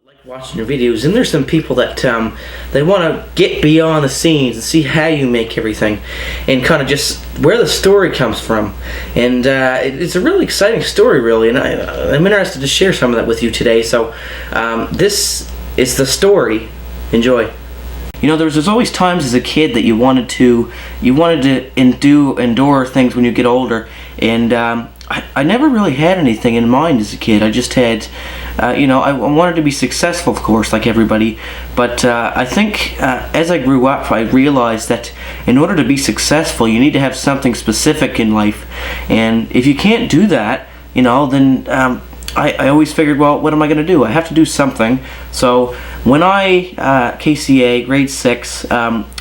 Like watching your videos, and there's some people that they want to get beyond the scenes and see how you make everything and kind of just where the story comes from. And it's a really exciting story, really, and I'm interested to share some of that with you today. So this is the story. Enjoy. You know, there's always times as a kid that you wanted to endure things when you get older, and I never really had anything in mind as a kid. I just had, I wanted to be successful, of course, like everybody. But I think as I grew up, I realized that in order to be successful, you need to have something specific in life. And if you can't do that, then I always figured, well, what am I going to do? I have to do something. So when I, KCA, grade 6,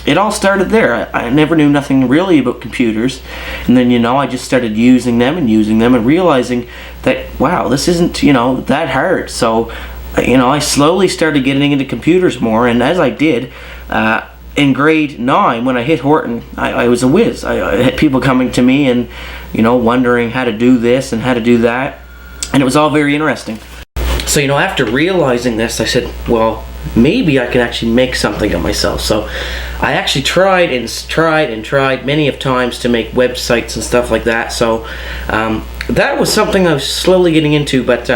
it all started there. I never knew nothing really about computers. And then, I just started using them and realizing that, wow, this isn't, that hard. So, I slowly started getting into computers more. And as I did, in grade 9, when I hit Horton, I was a whiz. I had people coming to me and, wondering how to do this and how to do that. And it was all very interesting. So, after realizing this, I said, well, maybe I can actually make something of myself. So I actually tried many of times to make websites and stuff like that. So that was something I was slowly getting into. But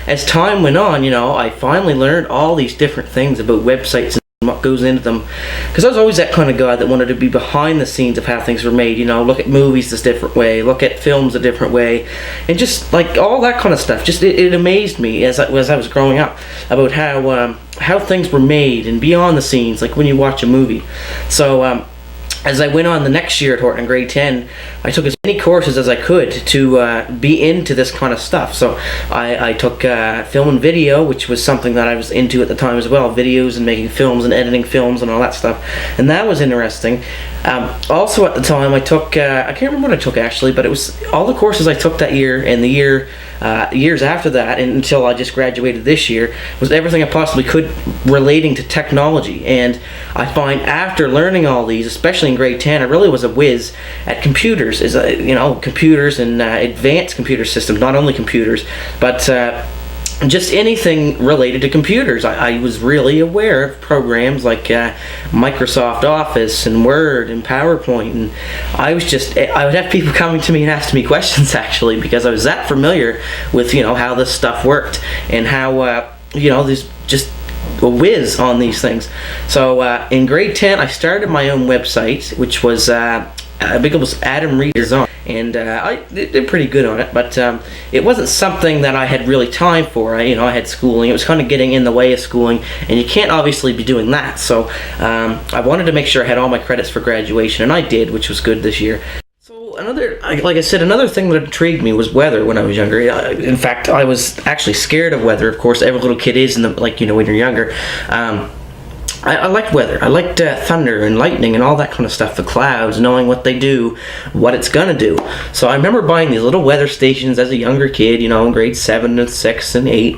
as time went on, I finally learned all these different things about websites and what goes into them, because I was always that kind of guy that wanted to be behind the scenes of how things were made. Look at movies this different way, look at films a different way, and just like all that kind of stuff. Just it amazed me as I was growing up about how things were made and beyond the scenes, like when you watch a movie. So as I went on the next year at Horton, grade 10, I took as many courses as I could to be into this kind of stuff. So I took film and video, which was something that I was into at the time as well, videos and making films and editing films and all that stuff. And that was interesting. Also at the time I took, I can't remember what I took actually, but it was all the courses I took that year and the years after that, and until I just graduated this year, was everything I possibly could relating to technology. And I find after learning all these, especially in grade 10, I really was a whiz at computers. Computers and advanced computer systems, not only computers, but just anything related to computers. I was really aware of programs like Microsoft Office and Word and PowerPoint, and I would have people coming to me and asking me questions actually, because I was that familiar with how this stuff worked and how there's just a whiz on these things. So in grade 10 I started my own website, which was I think it was Adam Reid Design, and I did pretty good on it, but it wasn't something that I had really time for. I had schooling. It was kind of getting in the way of schooling, and you can't obviously be doing that. So I wanted to make sure I had all my credits for graduation, and I did, which was good this year. So another thing that intrigued me was weather when I was younger. In fact, I was actually scared of weather. Of course, every little kid is when you're younger. I liked weather. I liked thunder and lightning and all that kind of stuff, the clouds, knowing what they do, what it's gonna do. So I remember buying these little weather stations as a younger kid, in grade 7 and 6 and 8.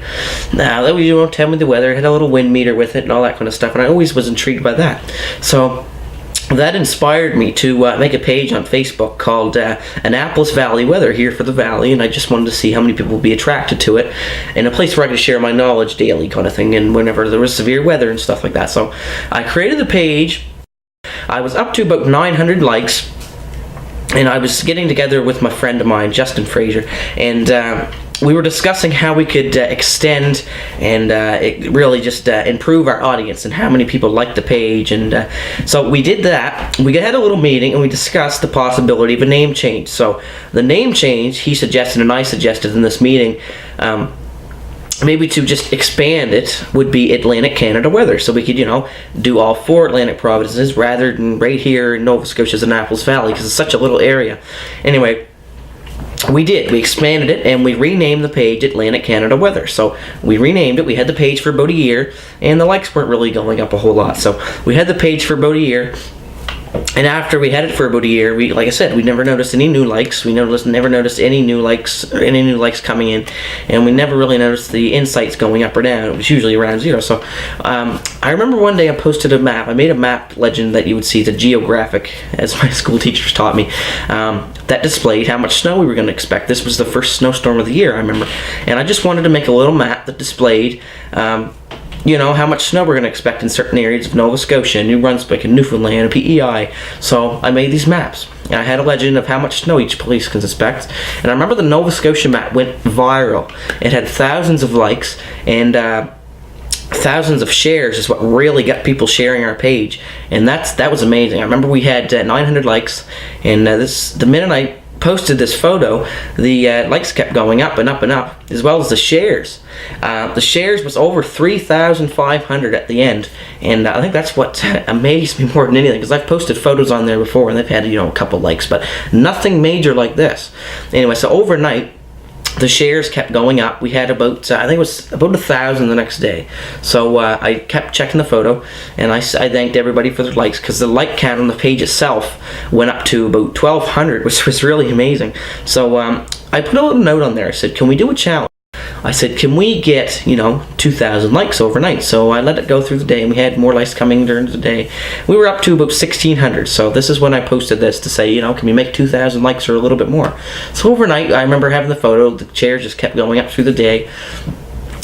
Now that would tell me the weather, it had a little wind meter with it and all that kind of stuff, and I always was intrigued by that. So that inspired me to make a page on Facebook called Annapolis Valley Weather, here for the Valley, and I just wanted to see how many people would be attracted to it, and a place where I could share my knowledge daily kind of thing, and whenever there was severe weather and stuff like that. So I created the page. I was up to about 900 likes, and I was getting together with my friend of mine, Justin Fraser, and we were discussing how we could extend and really just improve our audience and how many people liked the page. And so we did that. We had a little meeting and we discussed the possibility of a name change. So the name change he suggested and I suggested in this meeting, maybe to just expand it, would be Atlantic Canada Weather. So we could, do all 4 Atlantic provinces rather than right here in Nova Scotia's Annapolis Valley, because it's such a little area. Anyway, we expanded it, and we renamed the page Atlantic Canada Weather. So we renamed it. We had the page for about a year, and the likes weren't really going up a whole lot. So we had the page for about a year, and after we had it for about a year, like I said, we never noticed any new likes. We never noticed any new likes or any new likes coming in, and we never really noticed the insights going up or down. It was usually around 0. So I remember one day I posted a map. I made a map legend that you would see, the geographic, as my school teachers taught me, that displayed how much snow we were going to expect. This was the first snowstorm of the year, I remember, and I just wanted to make a little map that displayed you know, how much snow we're going to expect in certain areas of Nova Scotia, New Brunswick, and Newfoundland, and PEI. So I made these maps. And I had a legend of how much snow each place can expect. And I remember the Nova Scotia map went viral. It had thousands of likes, and thousands of shares is what really got people sharing our page. And that was amazing. I remember we had 900 likes, and the minute I posted this photo, the likes kept going up and up and up, as well as the shares. The shares was over 3,500 at the end, and I think that's what amazed me more than anything, because I've posted photos on there before and they've had, you know, a couple likes, but nothing major like this. Anyway, so overnight the shares kept going up. We had about, I think it was about 1,000 the next day. So I kept checking the photo, and I thanked everybody for their likes, because the like count on the page itself went up to about 1,200, which was really amazing. So I put a little note on there. I said, can we do a challenge? I said, can we get, you know, 2,000 likes overnight? So I let it go through the day, and we had more likes coming during the day. We were up to about 1,600. So this is when I posted this to say, you know, can we make 2,000 likes or a little bit more? So overnight, I remember having the photo. The shares just kept going up through the day,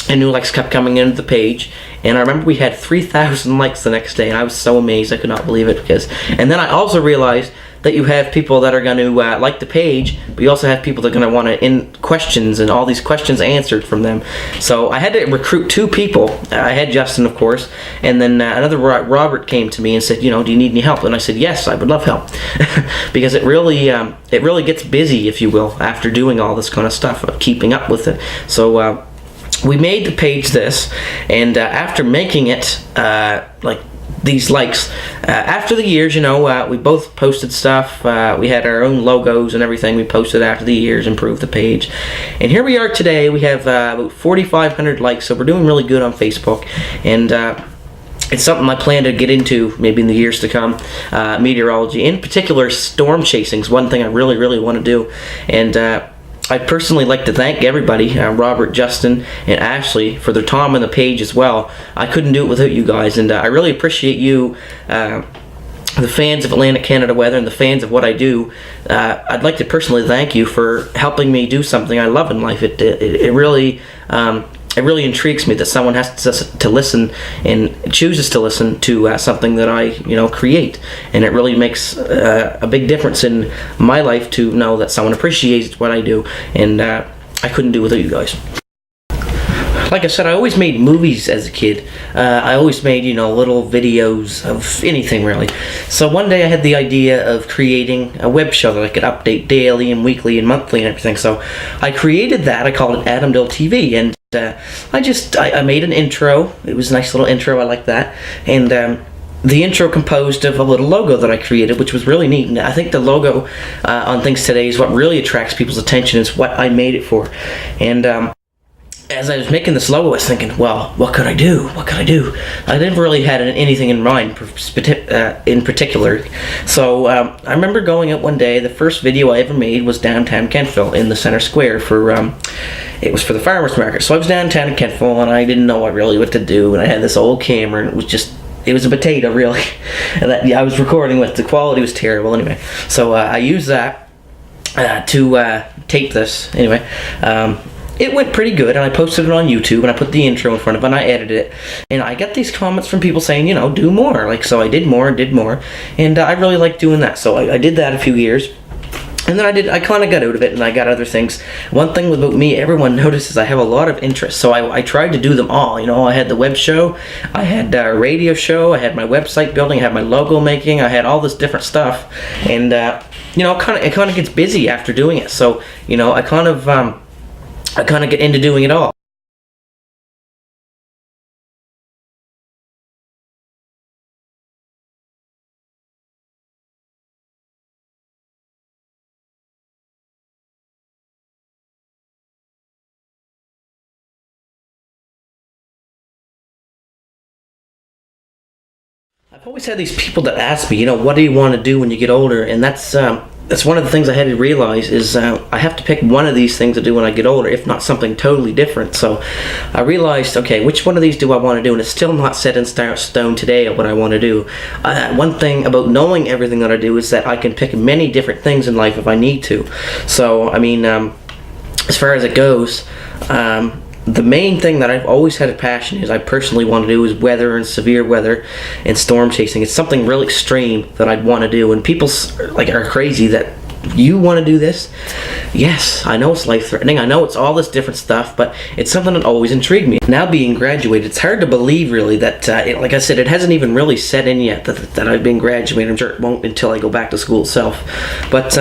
and new likes kept coming into the page. And I remember we had 3,000 likes the next day, and I was so amazed. I could not believe it. And then I also realized that you have people that are going to like the page, but you also have people that are going to want to in questions and all these questions answered from them. So I had to recruit 2 people. I had Justin, of course, and then another Robert came to me and said, you know, do you need any help? And I said, yes, I would love help, because it really gets busy, if you will, after doing all this kind of stuff, of keeping up with it. So we made the page this, and after making it, like these likes, after the years, you know, we both posted stuff. We had our own logos and everything we posted after the years, improved the page, and here we are today. We have about 4,500 likes, so we're doing really good on Facebook, and it's something I plan to get into maybe in the years to come. Meteorology, in particular storm chasing, is one thing I really want to do. And I personally like to thank everybody, Robert, Justin, and Ashley, for their time on the page as well. I couldn't do it without you guys, and I really appreciate you, the fans of Atlantic Canada Weather and the fans of what I do. I'd like to personally thank you for helping me do something I love in life. It really intrigues me that someone has to listen and chooses to listen to something that I, you know, create, and it really makes a big difference in my life to know that someone appreciates what I do, and I couldn't do it without you guys. Like I said, I always made movies as a kid. I always made, you know, little videos of anything really. So one day I had the idea of creating a web show that I could update daily and weekly and monthly and everything. So I created that. I called it Adam Dill TV, and I made an intro. It was a nice little intro. I like that. And the intro composed of a little logo that I created, which was really neat. And I think the logo on things today is what really attracts people's attention, is what I made it for. And as I was making this logo, I was thinking, well, what could I do? What could I do? I never really had anything in mind in particular. So I remember going out one day. The first video I ever made was downtown Kentville in the center square for it was for the farmers market. So I was downtown in Kentville, and I didn't know what to do, and I had this old camera, and it was a potato, really. And I was recording with. The quality was terrible anyway. So I used that to tape this anyway. It went pretty good, and I posted it on YouTube, and I put the intro in front of it, and I edited it, and I got these comments from people saying, you know, do more. So I did more, and I really liked doing that. So I did that a few years, and then I kind of got out of it, and I got other things. One thing about me, everyone notices I have a lot of interests, so I tried to do them all. You know, I had the web show, I had a radio show, I had my website building, I had my logo making, I had all this different stuff, and you know, it kind of gets busy after doing it. So, you know, I kind of get into doing it all. I've always had these people that ask me, you know, what do you want to do when you get older? And that's one of the things I had to realize is I have to pick one of these things to do when I get older, if not something totally different. So I realized, okay, which one of these do I want to do? And it's still not set in stone today what I want to do. One thing about knowing everything that I do is that I can pick many different things in life if I need to. So, I mean, as far as it goes, the main thing that I've always had a passion is I personally want to do is weather and severe weather and storm chasing. It's something real extreme that I'd want to do, and people like are crazy that you want to do this. Yes, I know it's life-threatening, I know it's all this different stuff, but it's something that always intrigued me. Now being graduated, it's hard to believe really that like I said, it hasn't even really set in yet that I've been graduated. I'm sure it won't until I go back to school itself, but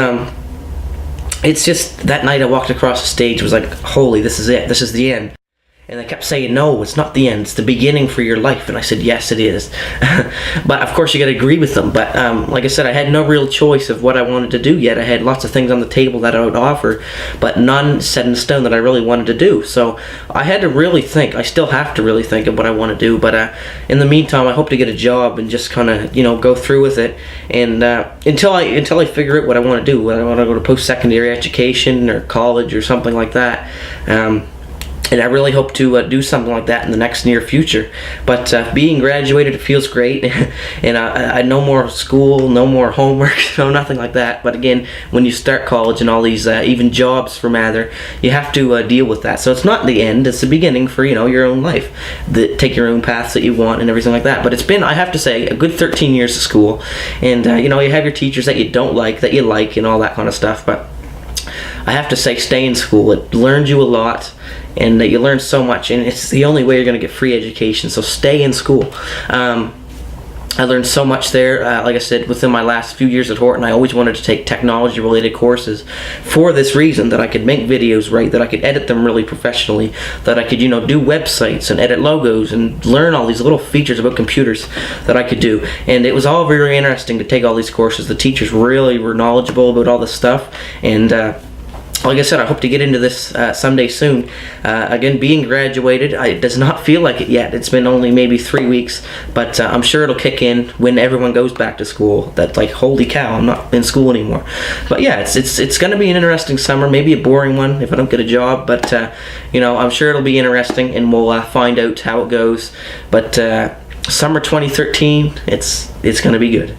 it's just that night I walked across the stage, was like, holy, this is it, this is the end. And they kept saying, no, it's not the end, it's the beginning for your life. And I said, yes, it is. But of course you gotta agree with them. But like I said, I had no real choice of what I wanted to do yet. I had lots of things on the table that I would offer, but none set in stone that I really wanted to do. So I had to really think. I still have to really think of what I want to do. But in the meantime, I hope to get a job and just kind of, go through with it. And until I figure out what I want to do, whether I want to go to post-secondary education or college or something like that. And I really hope to do something like that in the next near future. But being graduated, it feels great. And I no more school, no more homework, no nothing like that. But again, when you start college and all these even jobs for Mather, you have to deal with that. So it's not the end, it's the beginning for your own life. Take your own paths that you want and everything like that. But it's been, I have to say, a good 13 years of school. And you have your teachers that you don't like, that you like, and all that kind of stuff. But I have to say, stay in school. It learned you a lot, and you learn so much, and it's the only way you're going to get free education. So stay in school. I learned so much there. Like I said, within my last few years at Horton, I always wanted to take technology related courses for this reason, that I could make videos right, that I could edit them really professionally, that I could do websites and edit logos and learn all these little features about computers that I could do. And it was all very interesting to take all these courses. The teachers really were knowledgeable about all this stuff, and like I said, I hope to get into this someday soon. Again, being graduated, it does not feel like it yet. It's been only maybe 3 weeks, but I'm sure it'll kick in when everyone goes back to school. That's like, holy cow, I'm not in school anymore. But yeah, it's going to be an interesting summer, maybe a boring one if I don't get a job, but I'm sure it'll be interesting, and we'll find out how it goes. But summer 2013, it's going to be good.